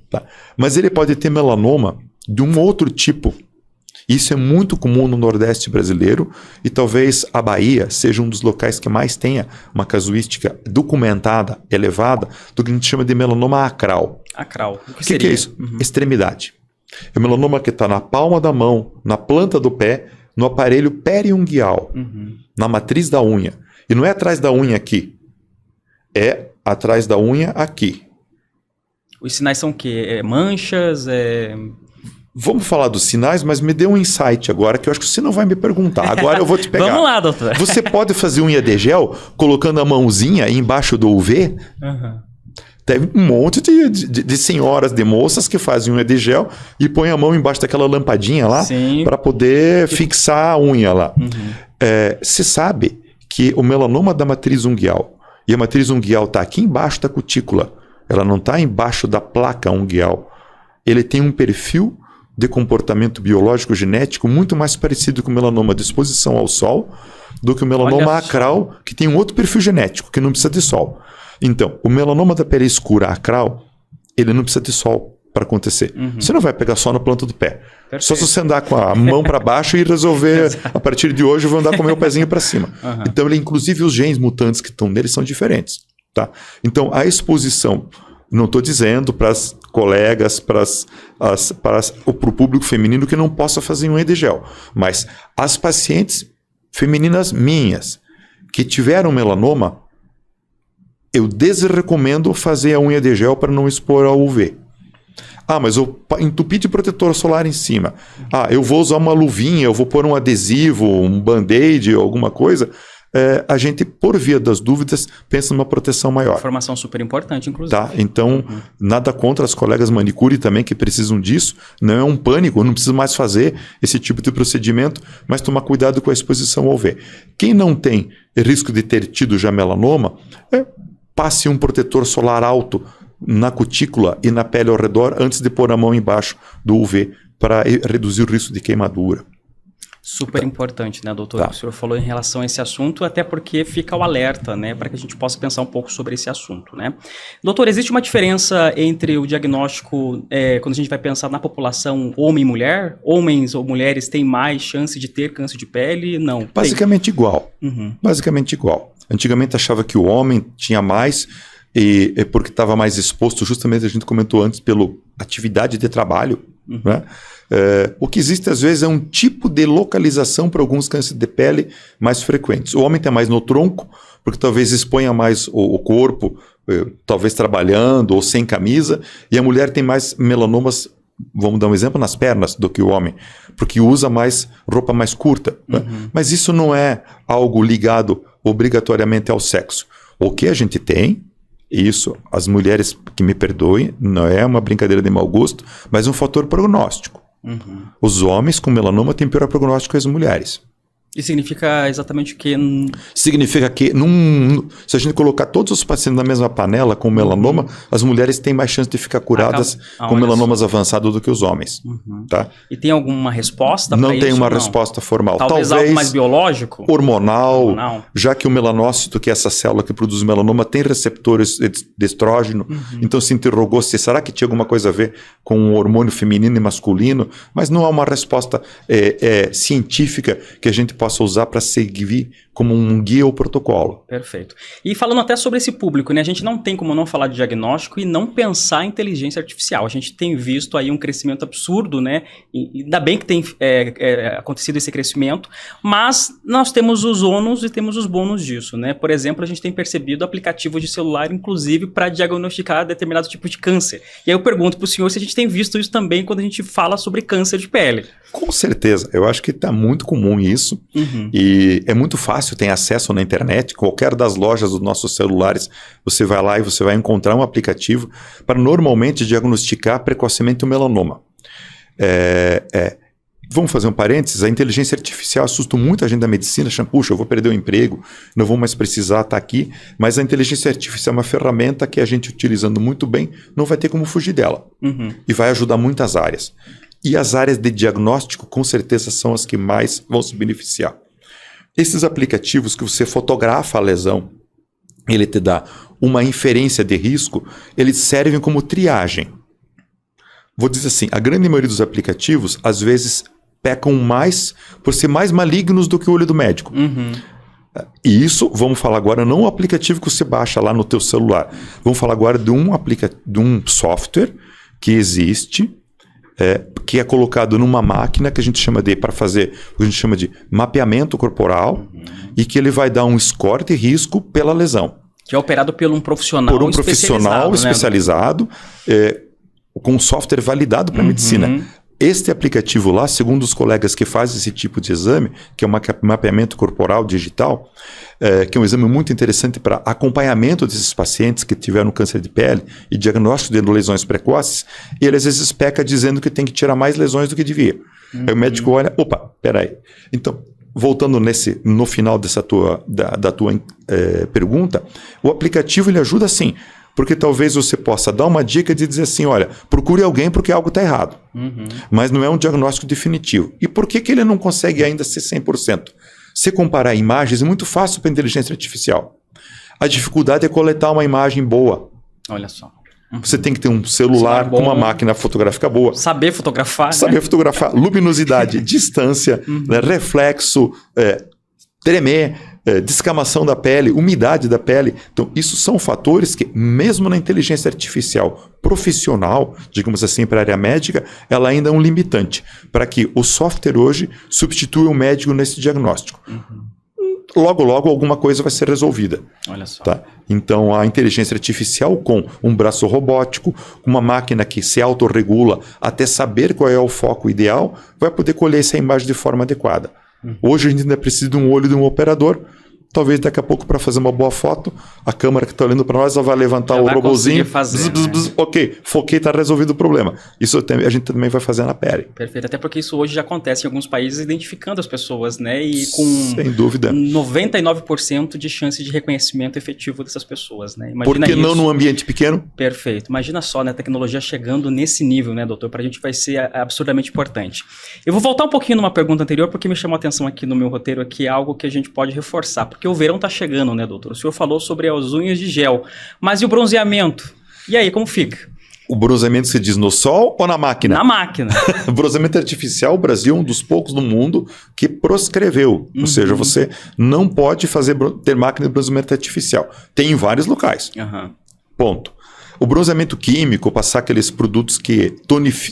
Tá? Mas ele pode ter melanoma de um outro tipo, Isso é muito comum no Nordeste brasileiro e talvez a Bahia seja um dos locais que mais tenha uma casuística documentada, elevada, do que a gente chama de melanoma acral. Acral. O que é isso? Extremidade. É o melanoma que está na palma da mão, na planta do pé, no aparelho periunguial, na matriz da unha. E não é atrás da unha aqui, é atrás da unha aqui. Os sinais são o quê? Manchas? Vamos falar dos sinais, mas me dê um insight agora, que eu acho que você não vai me perguntar. Agora eu vou te pegar. Vamos lá, doutor. Você pode fazer unha de gel colocando a mãozinha embaixo do UV? Teve um monte de senhoras, de moças que fazem unha de gel e põem a mão embaixo daquela lampadinha lá para poder fixar a unha lá. Você sabe que o melanoma da matriz unguial, e a matriz unguial está aqui embaixo da cutícula, ela não está embaixo da placa unguial, ele tem um perfil de comportamento biológico genético muito mais parecido com o melanoma de exposição ao sol do que o melanoma acral, que tem um outro perfil genético, que não precisa de sol. Então, o melanoma da pele escura acral, ele não precisa de sol para acontecer. Você não vai pegar só na planta do pé. Perfeito. Só se você andar com a mão para baixo e resolver, a partir de hoje eu vou andar com o meu pezinho para cima. Então, ele, inclusive, os genes mutantes que estão nele são diferentes. Tá? Então, a exposição, não estou dizendo para as colegas, para o público feminino que não possa fazer unha de gel, mas as pacientes femininas minhas que tiveram melanoma, eu desrecomendo fazer a unha de gel para não expor ao UV. Mas eu entupi de protetor solar em cima. Eu vou usar uma luvinha, eu vou pôr um adesivo, um band-aid, alguma coisa. A gente, por via das dúvidas, pensa numa proteção maior. Informação super importante, inclusive. Tá? Então, nada contra as colegas manicure também que precisam disso. Não é um pânico, não precisa mais fazer esse tipo de procedimento, mas tomar cuidado com a exposição ao UV. Quem não tem risco de ter tido já melanoma, passe um protetor solar alto na cutícula e na pele ao redor antes de pôr a mão embaixo do UV para reduzir o risco de queimadura. Super importante, né, doutor? O senhor falou em relação a esse assunto, até porque fica o alerta, né, para que a gente possa pensar um pouco sobre esse assunto, né? Doutor, existe uma diferença entre o diagnóstico, quando a gente vai pensar na população homem e mulher? Homens ou mulheres têm mais chance de ter câncer de pele? Não. Basicamente igual. Basicamente igual. Antigamente achava que o homem tinha mais, porque estava mais exposto, justamente a gente comentou antes, pela atividade de trabalho, né? O que existe às vezes é um tipo de localização para alguns cânceres de pele mais frequentes. O homem tem mais no tronco, porque talvez exponha mais o corpo, talvez trabalhando ou sem camisa, e a mulher tem mais melanomas, vamos dar um exemplo, nas pernas do que o homem, porque usa mais roupa mais curta. Né? Mas isso não é algo ligado obrigatoriamente ao sexo. O que a gente tem, isso, as mulheres que me perdoem, não é uma brincadeira de mau gosto, mas um fator prognóstico. Os homens com melanoma têm pior prognóstico que as mulheres. E significa exatamente o quê? Significa que se a gente colocar todos os pacientes na mesma panela com melanoma, as mulheres têm mais chance de ficar curadas com melanomas avançados do que os homens. Tá? E tem alguma resposta para isso? Não tem uma resposta formal. Talvez algo mais biológico? Hormonal. Já que o melanócito, que é essa célula que produz melanoma, tem receptores de estrógeno. Então se interrogou se será que tinha alguma coisa a ver com o hormônio feminino e masculino, mas não há uma resposta científica que a gente possa usar para seguir como um guia ou protocolo. Perfeito. E falando até sobre esse público, né? A gente não tem como não falar de diagnóstico e não pensar em inteligência artificial. A gente tem visto aí um crescimento absurdo, né? E ainda bem que tem acontecido esse crescimento, mas nós temos os ônus e temos os bônus disso, né? Por exemplo, a gente tem percebido aplicativos de celular, inclusive, para diagnosticar determinado tipo de câncer. E aí eu pergunto para o senhor se a gente tem visto isso também quando a gente fala sobre câncer de pele. Com certeza. Eu acho que está muito comum isso. E é muito fácil, tem acesso na internet, qualquer das lojas dos nossos celulares, você vai lá e você vai encontrar um aplicativo para normalmente diagnosticar precocemente o melanoma. Vamos fazer um parênteses, a inteligência artificial assusta muito a gente da medicina, achando, puxa, eu vou perder o emprego, não vou mais precisar estar aqui, mas a inteligência artificial é uma ferramenta que a gente utilizando muito bem, não vai ter como fugir dela. E vai ajudar muitas áreas. E as áreas de diagnóstico, com certeza, são as que mais vão se beneficiar. Esses aplicativos que você fotografa a lesão, ele te dá uma inferência de risco, eles servem como triagem. Vou dizer assim, a grande maioria dos aplicativos, às vezes, pecam mais por ser mais malignos do que o olho do médico. Uhum. E isso, vamos falar agora, não o aplicativo que você baixa lá no teu celular. Vamos falar agora de um software que existe, que é colocado numa máquina que a gente chama para fazer o que a gente chama de mapeamento corporal, e que ele vai dar um score de risco pela lesão. Que é operado por um profissional Por um profissional especializado, com um software validado para medicina. Este aplicativo lá, segundo os colegas que fazem esse tipo de exame, que é um mapeamento corporal digital, que é um exame muito interessante para acompanhamento desses pacientes que tiveram câncer de pele e diagnóstico de lesões precoces, e ele às vezes peca dizendo que tem que tirar mais lesões do que devia. Aí o médico olha, opa, peraí. Então, voltando no final da tua pergunta, o aplicativo ele ajuda sim, porque talvez você possa dar uma dica de dizer assim, olha, procure alguém porque algo está errado. Mas não é um diagnóstico definitivo. E por que ele não consegue ainda ser 100%? Se comparar imagens, é muito fácil para a inteligência artificial. A dificuldade é coletar uma imagem boa. Olha só. Você tem que ter um celular com uma máquina fotográfica boa. Saber fotografar. Saber fotografar. Luminosidade, distância, reflexo, tremer, descamação da pele, umidade da pele. Então, isso são fatores que, mesmo na inteligência artificial profissional, digamos assim, para a área médica, ela ainda é um limitante para que o software hoje substitua o médico nesse diagnóstico. Logo, logo, alguma coisa vai ser resolvida. Olha só. Tá? Então, a inteligência artificial com um braço robótico, uma máquina que se autorregula até saber qual é o foco ideal, vai poder colher essa imagem de forma adequada. Hoje a gente ainda precisa de um olho de um operador. Talvez daqui a pouco, para fazer uma boa foto, a câmera que está olhando para nós vai levantar o robozinho. Ok, foquei, está resolvido o problema. Isso a gente também vai fazer na pele. Perfeito, até porque isso hoje já acontece em alguns países, identificando as pessoas, né? E com sem dúvida 99% de chance de reconhecimento efetivo dessas pessoas, né? Imagina Por que isso. Não num ambiente pequeno? Perfeito. Imagina só, né? A tecnologia chegando nesse nível, né, doutor? Para a gente vai ser absurdamente importante. Eu vou voltar um pouquinho numa pergunta anterior, porque me chamou a atenção aqui no meu roteiro, aqui algo que a gente pode reforçar. Porque o verão está chegando, né, doutor? O senhor falou sobre as unhas de gel. Mas e o bronzeamento? E aí, como fica? O bronzeamento se diz no sol ou na máquina? Na máquina. O bronzeamento artificial, o Brasil é um dos poucos no mundo que proscreveu. Ou seja, você não pode ter máquina de bronzeamento artificial. Tem em vários locais. Ponto. O bronzeamento químico, passar aqueles produtos que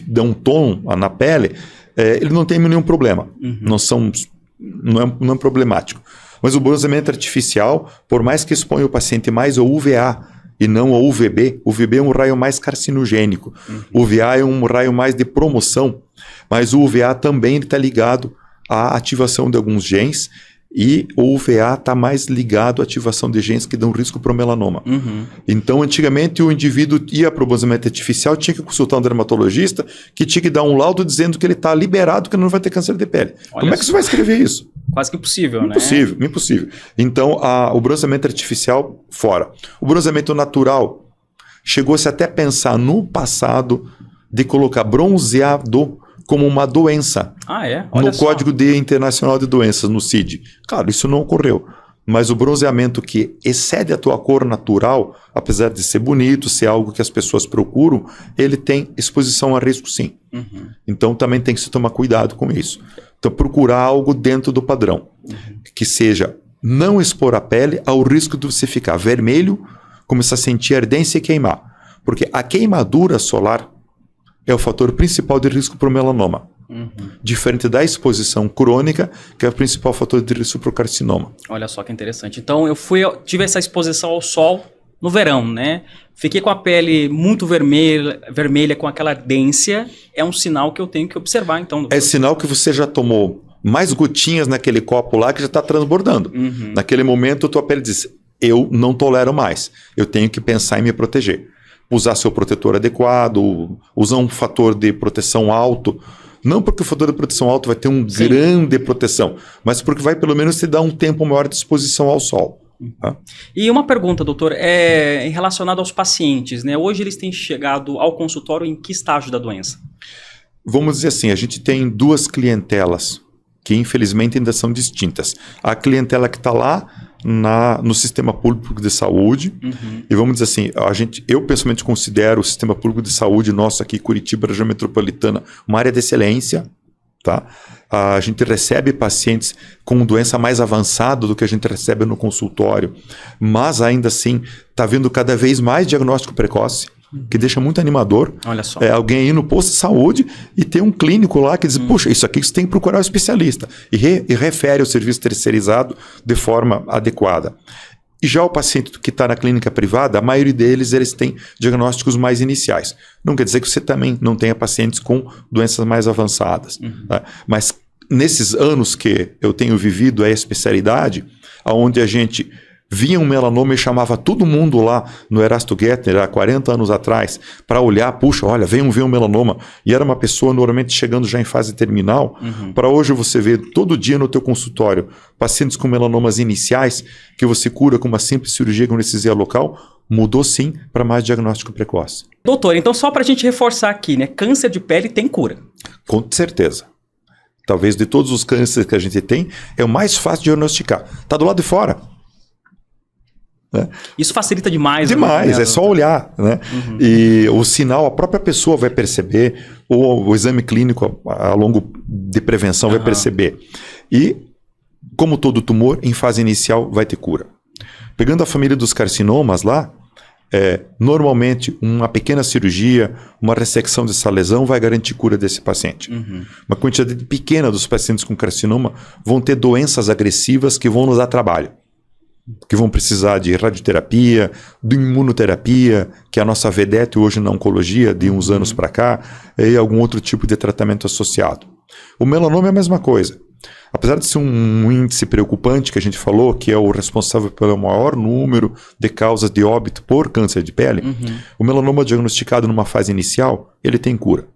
dão tom na pele, ele não tem nenhum problema. Não é problemático. Mas o bronzeamento artificial, por mais que exponha o paciente mais ao UVA e não ao UVB, o UVB é um raio mais carcinogênico. O UVA é um raio mais de promoção, mas o UVA também está ligado à ativação de alguns genes, e o UVA está mais ligado à ativação de genes que dão risco para o melanoma. Então, antigamente, o indivíduo ia para o bronzeamento artificial, tinha que consultar um dermatologista, que tinha que dar um laudo dizendo que ele está liberado, que não vai ter câncer de pele. Como é que você vai escrever isso? Quase que impossível, né? Impossível. Então, o bronzeamento artificial, fora. O bronzeamento natural, chegou-se até a pensar no passado de colocar bronzeado como uma doença no Código Internacional de Doenças, no CID. Claro, isso não ocorreu. Mas o bronzeamento que excede a tua cor natural, apesar de ser bonito, ser algo que as pessoas procuram, ele tem exposição a risco, sim. Então também tem que se tomar cuidado com isso. Então procurar algo dentro do padrão, que seja não expor a pele ao risco de você ficar vermelho, começar a sentir ardência e queimar. Porque a queimadura solar é o fator principal de risco para o melanoma. Diferente da exposição crônica, que é o principal fator de risco para o carcinoma. Olha só que interessante. Então, eu tive essa exposição ao sol no verão, né? Fiquei com a pele muito vermelha com aquela ardência. É um sinal que eu tenho que observar, então. Doutor. É sinal que você já tomou mais gotinhas naquele copo lá que já está transbordando. Naquele momento, a tua pele diz, eu não tolero mais. Eu tenho que pensar em me proteger. Usar seu protetor adequado, usar um fator de proteção alto. Não porque o fator de proteção alto vai ter grande proteção, mas porque vai pelo menos te dar um tempo maior de exposição ao sol. Tá? E uma pergunta, doutor, relacionada aos pacientes, né? Hoje eles têm chegado ao consultório em que estágio da doença? Vamos dizer assim, a gente tem duas clientelas que infelizmente ainda são distintas. A clientela que está lá no sistema público de saúde, e vamos dizer assim, eu pessoalmente considero o sistema público de saúde nosso aqui, Curitiba, região metropolitana, uma área de excelência, tá? A gente recebe pacientes com doença mais avançada do que a gente recebe no consultório, mas ainda assim está vendo cada vez mais diagnóstico precoce, que deixa muito animador. Olha só. Alguém ir no posto de saúde e ter um clínico lá que diz, puxa, isso aqui você tem que procurar um especialista. E refere o serviço terceirizado de forma adequada. E já o paciente que está na clínica privada, a maioria deles eles têm diagnósticos mais iniciais. Não quer dizer que você também não tenha pacientes com doenças mais avançadas. Tá? Mas nesses anos que eu tenho vivido a especialidade, onde a gente via um melanoma e chamava todo mundo lá no Erasto Gettner, há 40 anos atrás, para olhar, puxa, olha, venham ver um melanoma. E era uma pessoa normalmente chegando já em fase terminal. Para hoje você vê todo dia no teu consultório pacientes com melanomas iniciais que você cura com uma simples cirurgia com anestesia local, mudou sim para mais diagnóstico precoce. Doutor, então só para a gente reforçar aqui, né? Câncer de pele tem cura? Com certeza. Talvez de todos os cânceres que a gente tem, é o mais fácil de diagnosticar. Está do lado de fora. Isso facilita demais. Demais, é só olhar. Né? E o sinal, a própria pessoa vai perceber, ou o exame clínico a longo de prevenção vai perceber. E, como todo tumor, em fase inicial vai ter cura. Pegando a família dos carcinomas lá, normalmente uma pequena cirurgia, uma ressecção dessa lesão vai garantir cura desse paciente. Uma quantidade pequena dos pacientes com carcinoma vão ter doenças agressivas que vão nos dar trabalho. Que vão precisar de radioterapia, de imunoterapia, que é a nossa vedete hoje na oncologia, de uns anos para cá, e algum outro tipo de tratamento associado. O melanoma é a mesma coisa. Apesar de ser um índice preocupante que a gente falou, que é o responsável pelo maior número de causas de óbito por câncer de pele, o melanoma diagnosticado numa fase inicial, ele tem cura.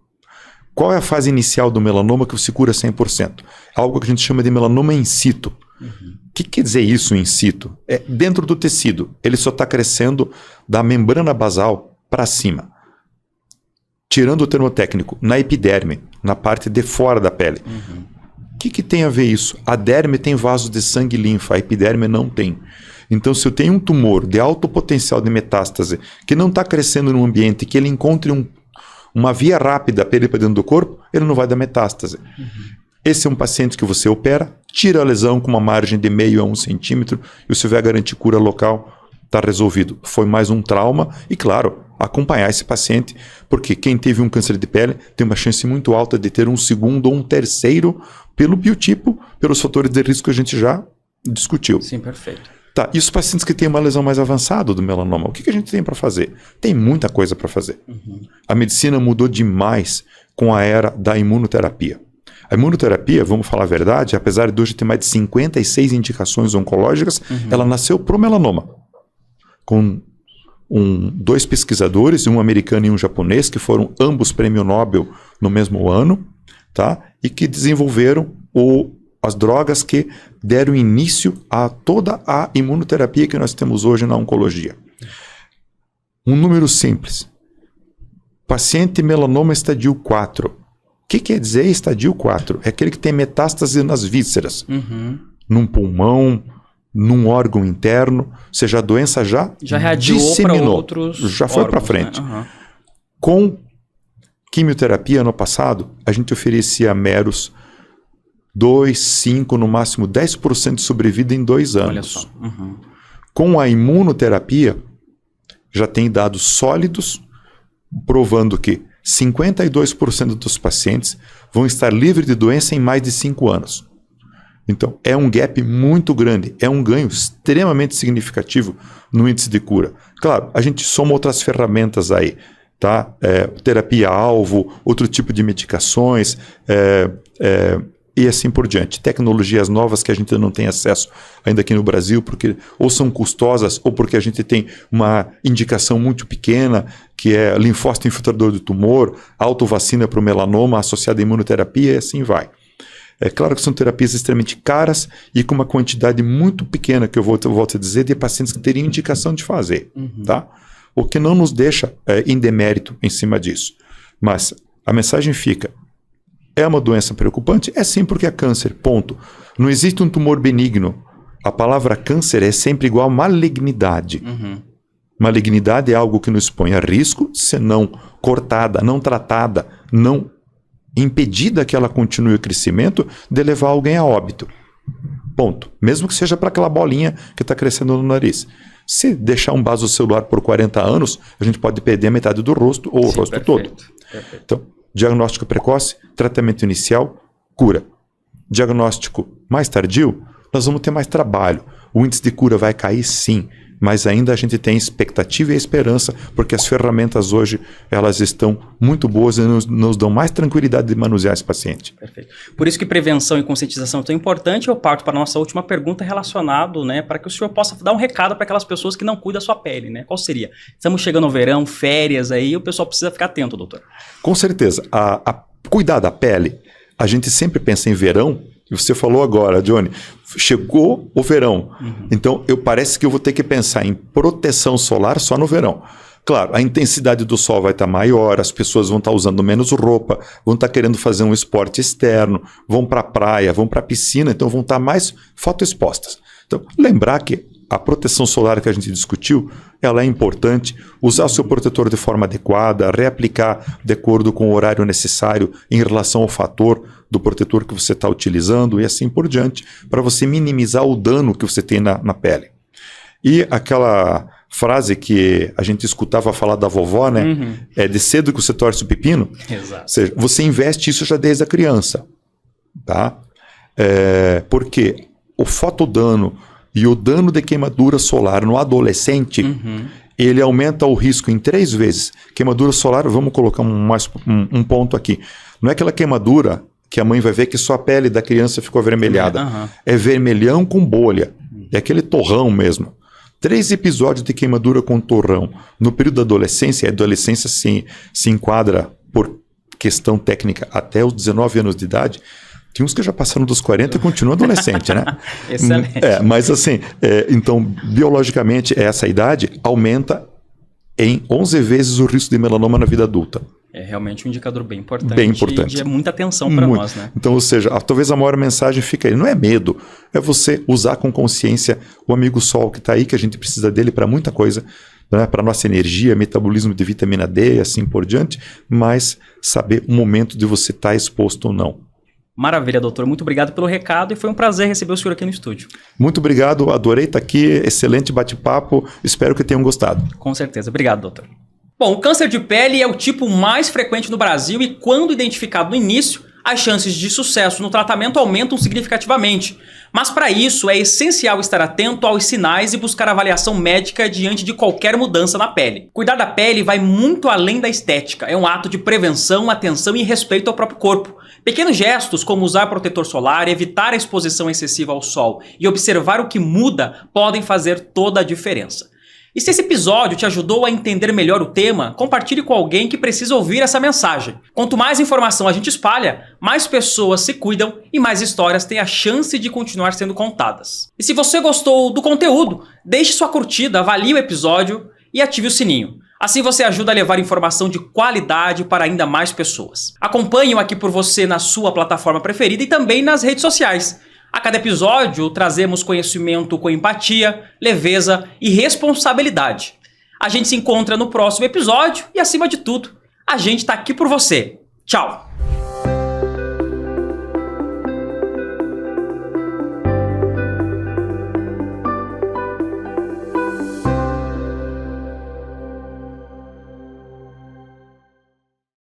Qual é a fase inicial do melanoma que você cura 100%? Algo que a gente chama de melanoma in situ. O que quer dizer isso in situ? É dentro do tecido. Ele só está crescendo da membrana basal para cima. Tirando o termo técnico, na epiderme, na parte de fora da pele. O que tem a ver isso? A derme tem vasos de sangue e linfa, a epiderme não tem. Então, se eu tenho um tumor de alto potencial de metástase que não está crescendo no ambiente, que ele encontre uma via rápida para ele para dentro do corpo, ele não vai dar metástase. Esse é um paciente que você opera, tira a lesão com uma margem de meio a 1 centímetro e você vai garantir cura local, está resolvido. Foi mais um trauma e, claro, acompanhar esse paciente, porque quem teve um câncer de pele tem uma chance muito alta de ter um segundo ou um terceiro pelo biotipo, pelos fatores de risco que a gente já discutiu. Sim, perfeito. Tá, e os pacientes que têm uma lesão mais avançada do melanoma, o que a gente tem para fazer? Tem muita coisa para fazer. A medicina mudou demais com a era da imunoterapia. A imunoterapia, vamos falar a verdade, apesar de hoje ter mais de 56 indicações oncológicas, ela nasceu pro melanoma. Com dois pesquisadores, um americano e um japonês, que foram ambos prêmio Nobel no mesmo ano, tá? E que desenvolveram as drogas que deram início a toda a imunoterapia que nós temos hoje na oncologia. Um número simples. Paciente melanoma estadio 4. O que quer dizer estadio 4? É aquele que tem metástase nas vísceras, num pulmão, num órgão interno, ou seja, a doença já reagiu para outros já foi para frente. Né? Com quimioterapia no passado, a gente oferecia meros 2, 5, no máximo 10% de sobrevida em 2 anos. Olha só. Com a imunoterapia, já tem dados sólidos provando que 52% dos pacientes vão estar livres de doença em mais de 5 anos. Então, é um gap muito grande, é um ganho extremamente significativo no índice de cura. Claro, a gente soma outras ferramentas aí, tá? Terapia-alvo, outro tipo de medicações, e assim por diante. Tecnologias novas que a gente não tem acesso ainda aqui no Brasil, porque ou são custosas ou porque a gente tem uma indicação muito pequena, que é linfócito infiltrador do tumor, autovacina para o melanoma associada à imunoterapia e assim vai. É claro que são terapias extremamente caras e com uma quantidade muito pequena, que eu volto a dizer, de pacientes que teriam indicação de fazer. Tá? O que não nos deixa em demérito em cima disso. Mas a mensagem fica: é uma doença preocupante? É sim, porque é câncer, ponto. Não existe um tumor benigno. A palavra câncer é sempre igual a malignidade. Malignidade é algo que nos põe a risco se não cortada, não tratada, não impedida que ela continue o crescimento de levar alguém a óbito. Ponto. Mesmo que seja para aquela bolinha que está crescendo no nariz. Se deixar um vaso celular por 40 anos, a gente pode perder a metade do rosto ou o rosto perfeito, todo. Perfeito. Então, diagnóstico precoce, tratamento inicial, cura. Diagnóstico mais tardio, nós vamos ter mais trabalho. O índice de cura vai cair sim, mas ainda a gente tem expectativa e esperança, porque as ferramentas hoje, elas estão muito boas e nos dão mais tranquilidade de manusear esse paciente. Perfeito. Por isso que prevenção e conscientização é tão importante. Eu parto para a nossa última pergunta relacionado, né, para que o senhor possa dar um recado para aquelas pessoas que não cuidam da sua pele, né? Qual seria? Estamos chegando ao verão, férias aí, o pessoal precisa ficar atento, doutor. Com certeza. Cuidar da pele, a gente sempre pensa em verão. Você falou agora, Johnny, chegou o verão. Então, parece que eu vou ter que pensar em proteção solar só no verão. Claro, a intensidade do sol vai estar maior, as pessoas vão estar usando menos roupa, vão estar querendo fazer um esporte externo, vão para a praia, vão para a piscina, então vão estar mais fotoexpostas. Então, lembrar que a proteção solar que a gente discutiu, ela é importante. Usar o seu protetor de forma adequada, reaplicar de acordo com o horário necessário em relação ao fator do protetor que você está utilizando e assim por diante, para você minimizar o dano que você tem na pele. E aquela frase que a gente escutava falar da vovó, né? É de cedo que você torce o pepino. Exato. Ou seja, você investe isso já desde a criança. Tá? Porque o fotodano e o dano de queimadura solar no adolescente, ele aumenta o risco em 3 vezes. Queimadura solar, vamos colocar um ponto aqui. Não é aquela queimadura que a mãe vai ver que só a pele da criança ficou avermelhada. É vermelhão com bolha. É aquele torrão mesmo. 3 episódios de queimadura com torrão. No período da adolescência, a adolescência se enquadra por questão técnica até os 19 anos de idade. Tem uns que já passaram dos 40 e continuam adolescente, né? Excelente. Mas assim, então, biologicamente, essa idade aumenta em 11 vezes o risco de melanoma na vida adulta. É realmente um indicador bem importante. Bem importante. E de muita atenção para nós, né? Então, ou seja, talvez a maior mensagem fica aí. Não é medo, é você usar com consciência o amigo sol que está aí, que a gente precisa dele para muita coisa, né? Para nossa energia, metabolismo de vitamina D e assim por diante, mas saber o momento de você estar exposto ou não. Maravilha, doutor. Muito obrigado pelo recado e foi um prazer receber o senhor aqui no estúdio. Muito obrigado, adorei estar aqui, excelente bate-papo, espero que tenham gostado. Com certeza. Obrigado, doutor. Bom, o câncer de pele é o tipo mais frequente no Brasil e quando identificado no início, as chances de sucesso no tratamento aumentam significativamente. Mas para isso é essencial estar atento aos sinais e buscar avaliação médica diante de qualquer mudança na pele. Cuidar da pele vai muito além da estética, é um ato de prevenção, atenção e respeito ao próprio corpo. Pequenos gestos como usar protetor solar, evitar a exposição excessiva ao sol e observar o que muda podem fazer toda a diferença. E se esse episódio te ajudou a entender melhor o tema, compartilhe com alguém que precisa ouvir essa mensagem. Quanto mais informação a gente espalha, mais pessoas se cuidam e mais histórias têm a chance de continuar sendo contadas. E se você gostou do conteúdo, deixe sua curtida, avalie o episódio e ative o sininho. Assim você ajuda a levar informação de qualidade para ainda mais pessoas. Acompanhe-o aqui por você na sua plataforma preferida e também nas redes sociais. A cada episódio, trazemos conhecimento com empatia, leveza e responsabilidade. A gente se encontra no próximo episódio e, acima de tudo, a gente está aqui por você. Tchau!